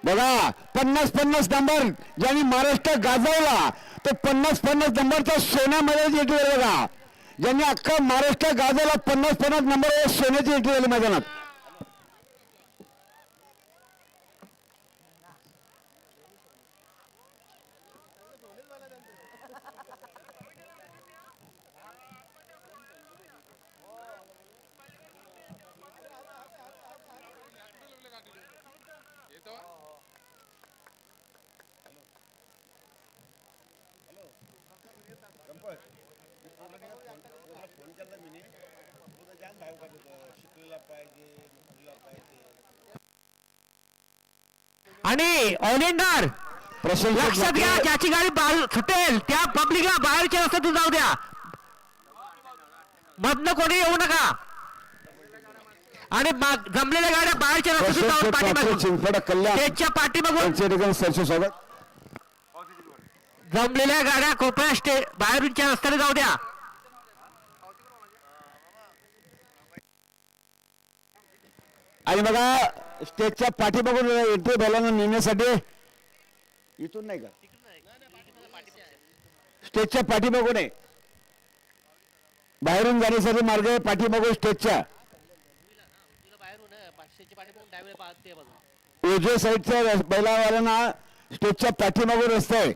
बघा 50-50 नंबर ज्यांनी महाराष्ट्र गाजवला तो 50-50 नंबरचा सोन्यामध्ये एंट्री झाली बघा. ज्यांनी अख्खा महाराष्ट्र गाजवला 50-50 नंबर सोन्याची एंट्री झाली मैदानात. आणि ऑलिंडर लक्षात घ्या, ज्याची गाडी सुटेल त्या पब्लिकला बाहेरच्या रस्त्यातून जाऊ द्या, मधनं कोणी येऊ नका. आणि जमलेल्या गाड्या बाहेरच्या रस्त्यातून जाऊन स्टेजच्या पाठीमागून जमलेल्या गाड्या कृपया बाहेरच्या रस्त्याने जाऊ द्या. आणि बघा स्टेजच्या पाठीमागून एंट्री बैलांना नेण्यासाठी इथून नाही का, स्टेजच्या पाठीमागून आहे, बाहेरून जाण्यासाठी मार्ग आहे पाठीमागून स्टेजच्या उजव्या साईडच्या बैलावाल्यांना स्टेजच्या पाठीमागून रस्ता आहे.